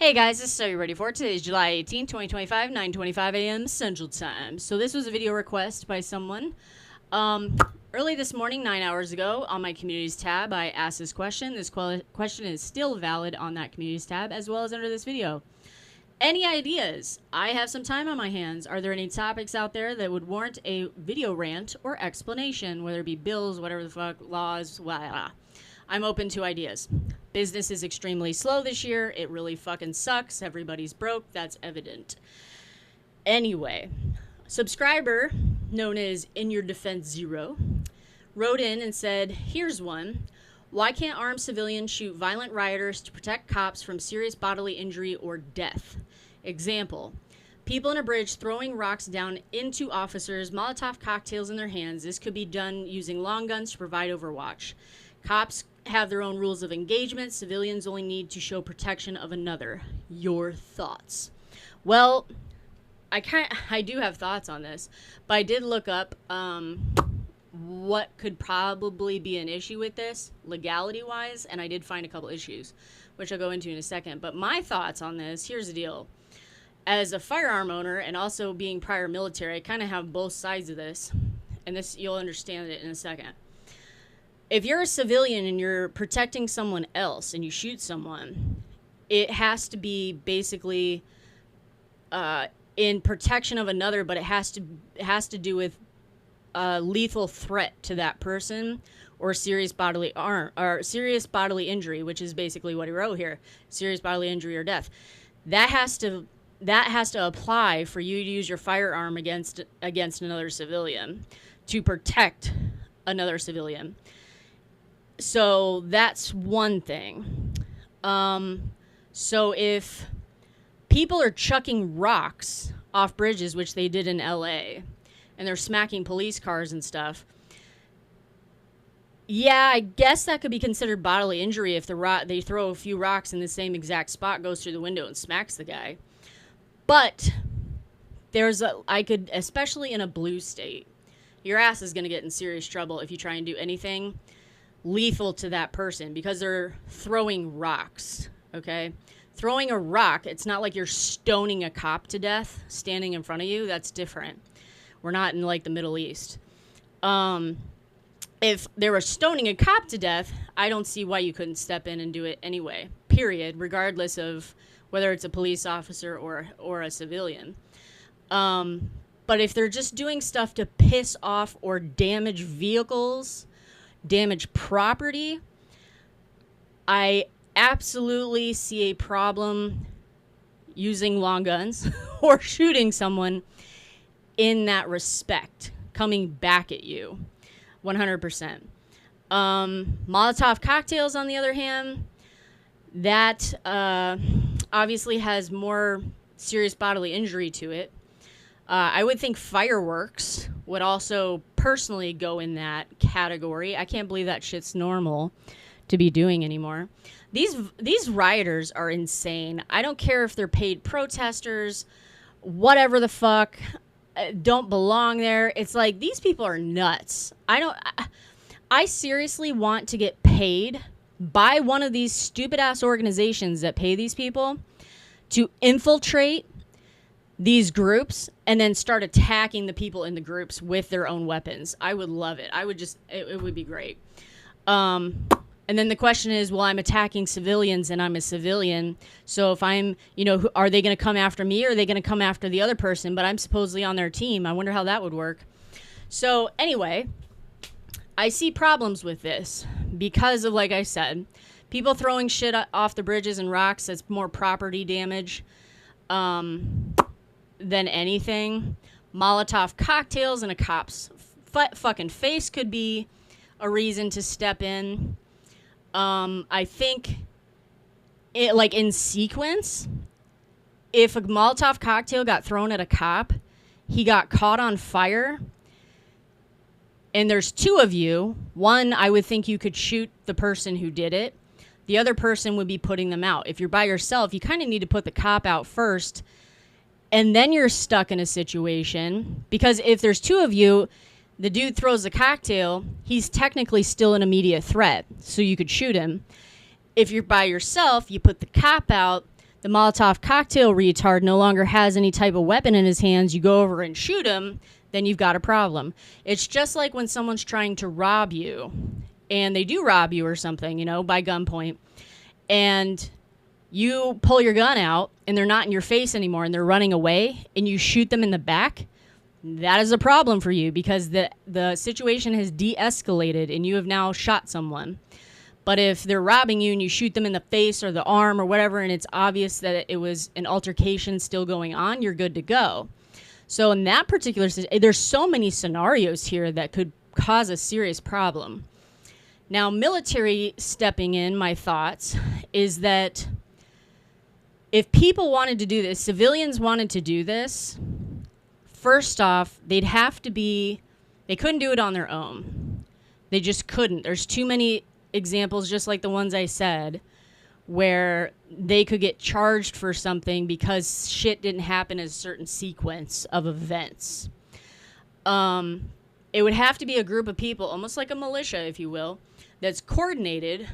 Hey guys, this is So You Ready For It. Today is July 18, 2025, 9:25 a.m. Central Time. So this was a video request by someone. Early this morning, 9 hours ago, on my Communities tab, I asked this question. This question is still valid on that Communities tab, as well as under this video. Any ideas? I have some time on my hands. Are there any topics out there that would warrant a video rant or explanation, whether it be bills, whatever the fuck, laws, blah. I'm open to ideas. Business is extremely slow this year. It really fucking sucks. Everybody's broke. That's evident. Anyway, subscriber known as In Your Defense Zero wrote in and said, here's one. Why can't armed civilians shoot violent rioters to protect cops from serious bodily injury or death? Example, people in a bridge throwing rocks down into officers, Molotov cocktails in their hands. This could be done using long guns to provide overwatch. Cops have their own rules of engagement. Civilians only need to show protection of another. Your thoughts? Well, I do have thoughts on this, but I did look up what could probably be an issue with this legality-wise, and I did find a couple issues, which I'll go into in a second. But my thoughts on this, here's the deal. As a firearm owner and also being prior military, I kind of have both sides of this, and this you'll understand it in a second. If you're a civilian and you're protecting someone else and you shoot someone, it has to be basically in protection of another, but it has to do with lethal threat to that person or serious bodily injury, which is basically what he wrote here: serious bodily injury or death. That has to apply for you to use your firearm against another civilian to protect another civilian. So that's one thing. So if people are chucking rocks off bridges, which they did in LA, and they're smacking police cars and stuff, yeah, I guess that could be considered bodily injury if they throw a few rocks in the same exact spot, goes through the window and smacks the guy. But especially in a blue state, your ass is going to get in serious trouble if you try and do anything lethal to that person because they're throwing rocks, okay? Throwing a rock, it's not like you're stoning a cop to death standing in front of you. That's different. We're not in, like, the Middle East. If they were stoning a cop to death, I don't see why you couldn't step in and do it anyway, period, regardless of whether it's a police officer or a civilian. But if they're just doing stuff to piss off or damage vehicles, damage property, I absolutely see a problem using long guns or shooting someone in that respect, coming back at you 100%. Molotov cocktails, on the other hand, that obviously has more serious bodily injury to it. I would think fireworks would also personally go in that category. I can't believe that shit's normal to be doing anymore. These rioters are insane. I don't care if they're paid protesters, whatever the fuck, don't belong there. It's like, these people are nuts. I seriously want to get paid by one of these stupid ass organizations that pay these people to infiltrate these groups and then start attacking the people in the groups with their own weapons. I would love it. It would be great. And then the question is, well, I'm attacking civilians and I'm a civilian. So if I'm, are they going to come after me or are they going to come after the other person? But I'm supposedly on their team. I wonder how that would work. So anyway, I see problems with this because of, like I said, people throwing shit off the bridges and rocks. That's more property damage than anything. Molotov cocktails in a cop's fucking face could be a reason to step in. I think it, like, in sequence, if a Molotov cocktail got thrown at a cop, he got caught on fire, and there's two of you. One, I would think you could shoot the person who did it. The other person would be putting them out. If you're by yourself, you kind of need to put the cop out first, and then you're stuck in a situation. Because if there's two of you, the dude throws a cocktail, he's technically still an immediate threat, so you could shoot him. If you're by yourself, you put the cop out, the Molotov cocktail retard no longer has any type of weapon in his hands, you go over and shoot him, then you've got a problem. It's just like when someone's trying to rob you, and they do rob you or something, you know, by gunpoint, and you pull your gun out, and they're not in your face anymore, and they're running away, and you shoot them in the back. That is a problem for you because the situation has de-escalated, and you have now shot someone. But if they're robbing you and you shoot them in the face or the arm or whatever, and it's obvious that it was an altercation still going on, you're good to go. So in that particular, there's so many scenarios here that could cause a serious problem. Now, military stepping in, my thoughts, is that if people wanted to do this, civilians wanted to do this, first off, they couldn't do it on their own. They just couldn't. There's too many examples, just like the ones I said, where they could get charged for something because shit didn't happen in a certain sequence of events. It would have to be a group of people, almost like a militia, if you will, that's coordinated,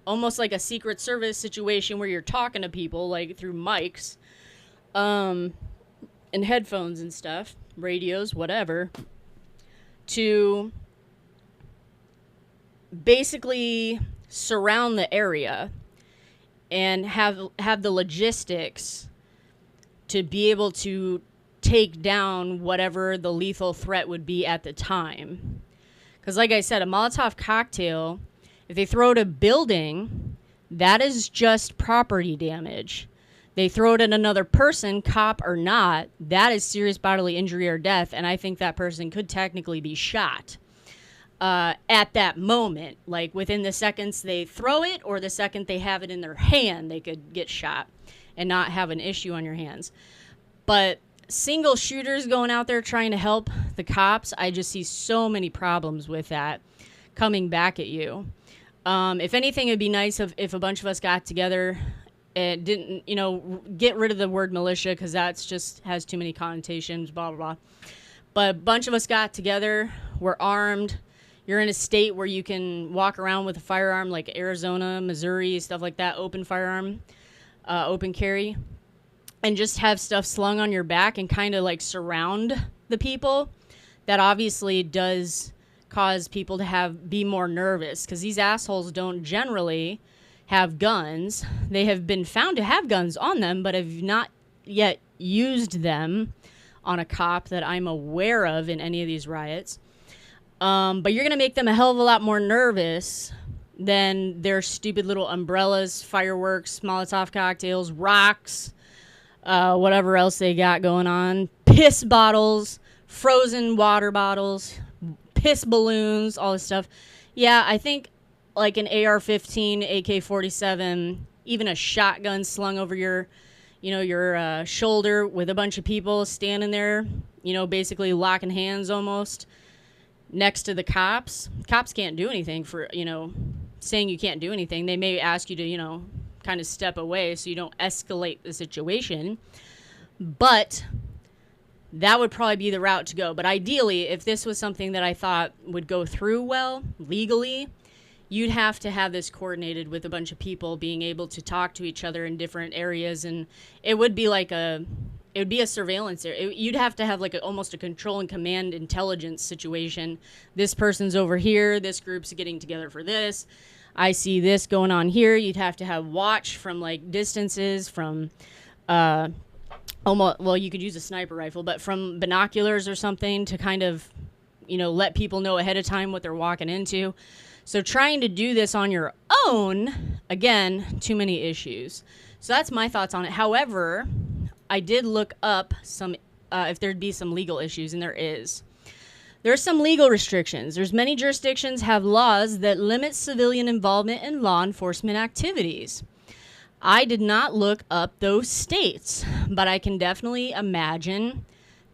almost like a Secret Service situation where you're talking to people, like through mics, and headphones and stuff, radios, whatever, to basically surround the area and have the logistics to be able to take down whatever the lethal threat would be at the time. Because like I said, a Molotov cocktail, if they throw it at a building, that is just property damage. They throw it at another person, cop or not, that is serious bodily injury or death, and I think that person could technically be shot. At that moment, like within the seconds they throw it or the second they have it in their hand, they could get shot and not have an issue on your hands. But single shooters going out there trying to help the cops, I just see so many problems with that coming back at you. If anything, it'd be nice if a bunch of us got together and didn't, get rid of the word militia because that's just has too many connotations, blah, blah, blah. But a bunch of us got together, we're armed. You're in a state where you can walk around with a firearm like Arizona, Missouri, stuff like that, open firearm, open carry, and just have stuff slung on your back and kind of like surround the people. That obviously does cause people to be more nervous because these assholes don't generally have guns. They have been found to have guns on them, but have not yet used them on a cop that I'm aware of in any of these riots. But you're going to make them a hell of a lot more nervous than their stupid little umbrellas, fireworks, Molotov cocktails, rocks, whatever else they got going on, piss bottles, frozen water bottles, piss balloons, all this stuff. Yeah, I think like an AR-15, AK-47, even a shotgun slung over your shoulder with a bunch of people standing there, basically locking hands almost next to the cops. Cops can't do anything for, saying you can't do anything. They may ask you to, kind of step away so you don't escalate the situation. But that would probably be the route to go. But ideally, if this was something that I thought would go through well, legally, you'd have to have this coordinated with a bunch of people being able to talk to each other in different areas. And it would be like a surveillance area. You'd have to have like almost a control and command intelligence situation. This person's over here. This group's getting together for this. I see this going on here. You'd have to have watch from like distances from, you could use a sniper rifle, but from binoculars or something to kind of, let people know ahead of time what they're walking into. So trying to do this on your own, again, too many issues. So that's my thoughts on it. However, I did look up if there'd be some legal issues, and there is. There's some legal restrictions. There's many jurisdictions have laws that limit civilian involvement in law enforcement activities. I did not look up those states, but I can definitely imagine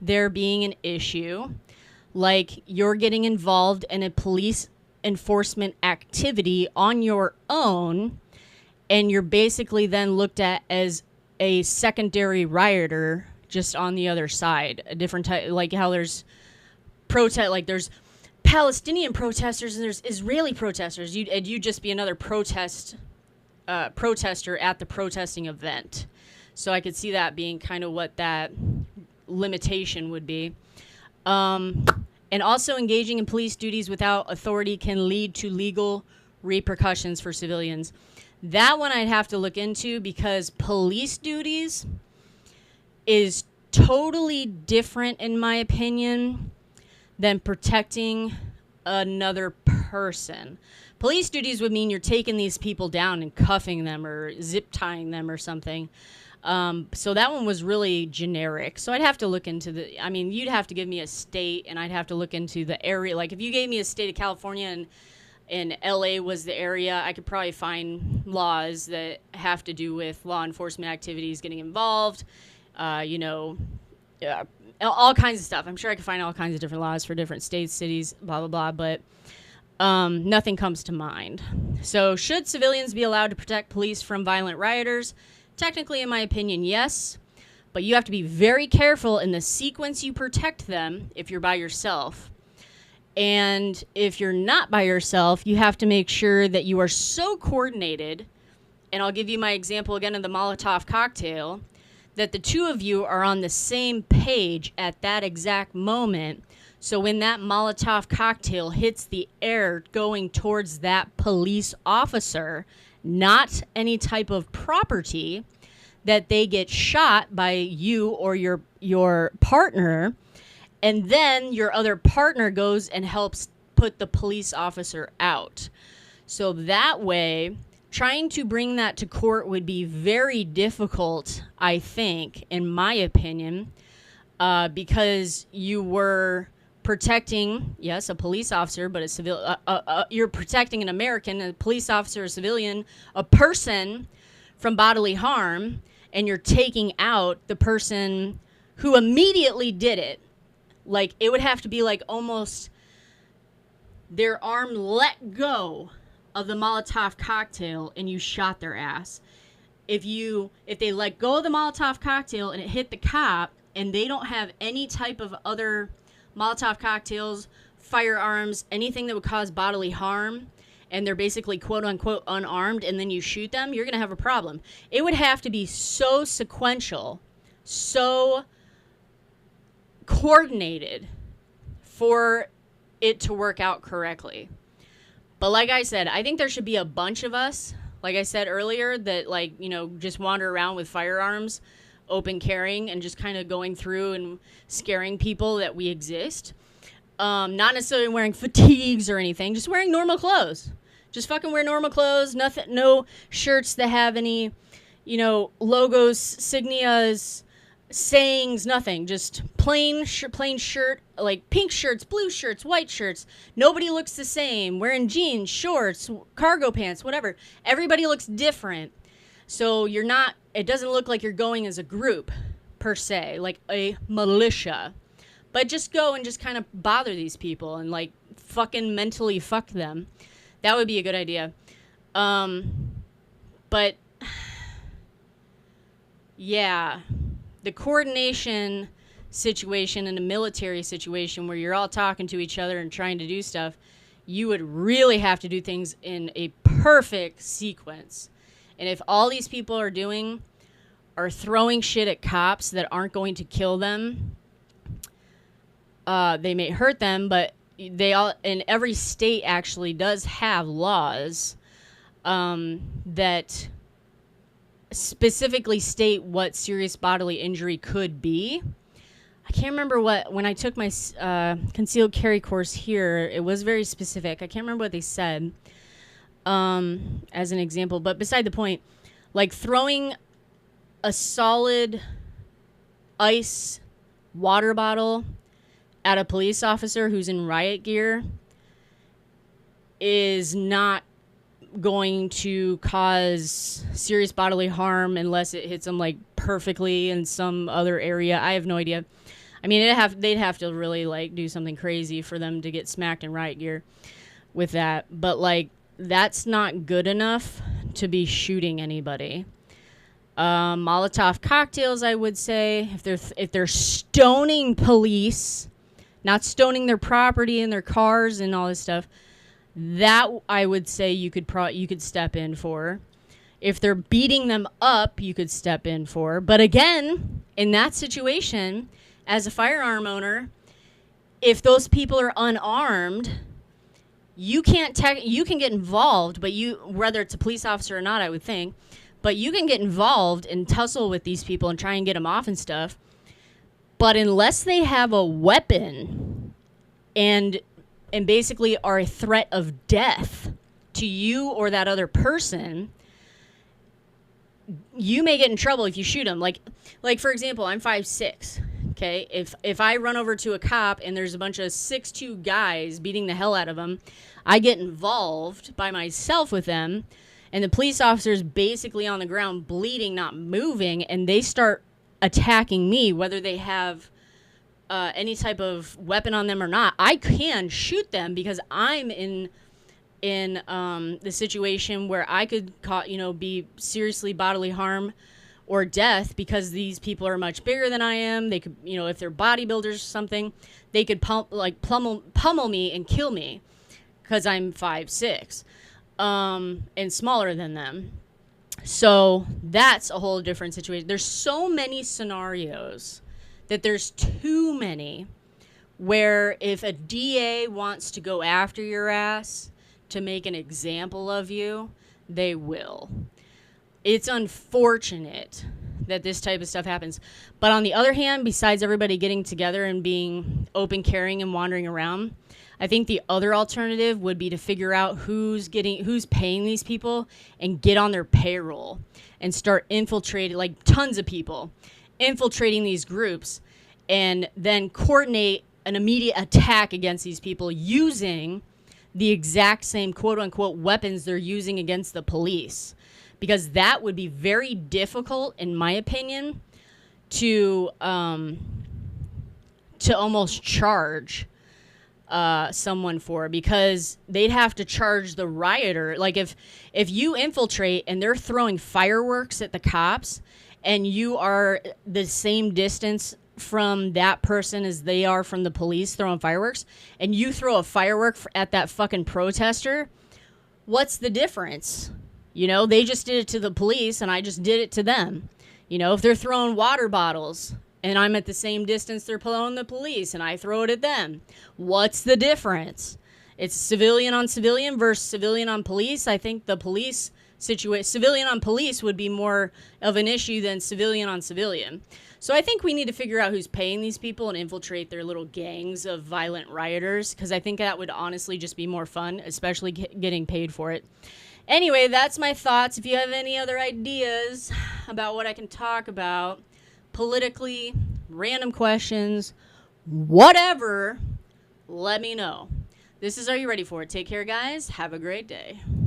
there being an issue, like you're getting involved in a police enforcement activity on your own, and you're basically then looked at as a secondary rioter just on the other side. A different type, like how there's there's Palestinian protesters and there's Israeli protesters. You'd just be another protester at the protesting event. So I could see that being kind of what that limitation would be. And also engaging in police duties without authority can lead to legal repercussions for civilians. That one I'd have to look into, because police duties is totally different, in my opinion, than protecting another person. Police duties would mean you're taking these people down and cuffing them or zip tying them or something. So that one was really generic. So I'd have to look into you'd have to give me a state, and I'd have to look into the area. Like, if you gave me a state of California and LA was the area, I could probably find laws that have to do with law enforcement activities getting involved, all kinds of stuff. I'm sure I could find all kinds of different laws for different states, cities, blah, blah, blah, but nothing comes to mind. So should civilians be allowed to protect police from violent rioters? Technically, in my opinion, yes, but you have to be very careful in the sequence you protect them if you're by yourself. And if you're not by yourself, you have to make sure that you are so coordinated, and I'll give you my example again of the Molotov cocktail, that the two of you are on the same page at that exact moment. So when that Molotov cocktail hits the air going towards that police officer, not any type of property, that they get shot by you or your partner, and then your other partner goes and helps put the police officer out. So that way, trying to bring that to court would be very difficult, I think, in my opinion, because you were protecting, yes, a police officer, but a civil. You're protecting an American, a police officer, a civilian, a person from bodily harm, and you're taking out the person who immediately did it. Like, it would have to be like almost their arm let go of the Molotov cocktail and you shot their ass. If they let go of the Molotov cocktail and it hit the cop and they don't have any type of other Molotov cocktails, firearms, anything that would cause bodily harm, and they're basically quote-unquote unarmed, and then you shoot them, you're going to have a problem. It would have to be so sequential, so coordinated for it to work out correctly. But like I said, I think there should be a bunch of us, like I said earlier, that just wander around with firearms, open carrying, and just kind of going through and scaring people that we exist. Not necessarily wearing fatigues or anything, just wearing normal clothes. Just fucking wear normal clothes, nothing, no shirts that have any, logos, signias, sayings, nothing. Just plain shirt, like pink shirts, blue shirts, white shirts. Nobody looks the same. Wearing jeans, shorts, cargo pants, whatever. Everybody looks different. So it doesn't look like you're going as a group, per se, like a militia. But just go and just kind of bother these people and, like, fucking mentally fuck them. That would be a good idea. But, yeah, the coordination situation in a military situation where you're all talking to each other and trying to do stuff, you would really have to do things in a perfect sequence. And if all these people are throwing shit at cops that aren't going to kill them, they may hurt them, but in every state actually does have laws that specifically state what serious bodily injury could be. I can't remember when I took my concealed carry course here, it was very specific. I can't remember what they said as an example, but beside the point, like throwing a solid ice water bottle at a police officer who's in riot gear is not going to cause serious bodily harm unless it hits them like perfectly in some other area. I have no idea. I mean, they'd have to really like do something crazy for them to get smacked in riot gear with that. But like, that's not good enough to be shooting anybody. Molotov cocktails, I would say, if they're stoning police, not stoning their property and their cars and all this stuff, that I would say you could step in for. If they're beating them up, you could step in for. But again, in that situation, as a firearm owner, if those people are unarmed, you can't you can get involved, but whether it's a police officer or not, I would think, but you can get involved and tussle with these people and try and get them off and stuff. But unless they have a weapon and basically are a threat of death to you or that other person, you may get in trouble if you shoot them. Like for example, I'm 5'6". Okay, if I run over to a cop and there's a bunch of 6'2" guys beating the hell out of them, I get involved by myself with them, and the police officer's basically on the ground bleeding, not moving, and they start attacking me, whether they have any type of weapon on them or not. I can shoot them because I'm in the situation where I could be seriously bodily harm or death, because these people are much bigger than I am. They could, if they're bodybuilders or something, they could pummel me and kill me because I'm 5'6", and smaller than them. So that's a whole different situation. There's so many scenarios that there's too many where if a DA wants to go after your ass to make an example of you, they will. It's unfortunate that this type of stuff happens. But on the other hand, besides everybody getting together and being open, caring, and wandering around, I think the other alternative would be to figure out who's paying these people and get on their payroll and start infiltrating, like tons of people, infiltrating these groups, and then coordinate an immediate attack against these people using the exact same quote-unquote weapons they're using against the police. Because that would be very difficult, in my opinion, to almost charge someone for, because they'd have to charge the rioter. Like if you infiltrate and they're throwing fireworks at the cops, and you are the same distance from that person as they are from the police throwing fireworks, and you throw a firework at that fucking protester, what's the difference? They just did it to the police, and I just did it to them. If they're throwing water bottles, and I'm at the same distance they're blowing the police, and I throw it at them, what's the difference? It's civilian on civilian versus civilian on police. I think the police civilian on police would be more of an issue than civilian on civilian. So I think we need to figure out who's paying these people and infiltrate their little gangs of violent rioters, because I think that would honestly just be more fun, especially getting paid for it. Anyway, that's my thoughts. If you have any other ideas about what I can talk about politically, random questions, whatever, let me know. This is Are You Ready For It? Take care, guys. Have a great day.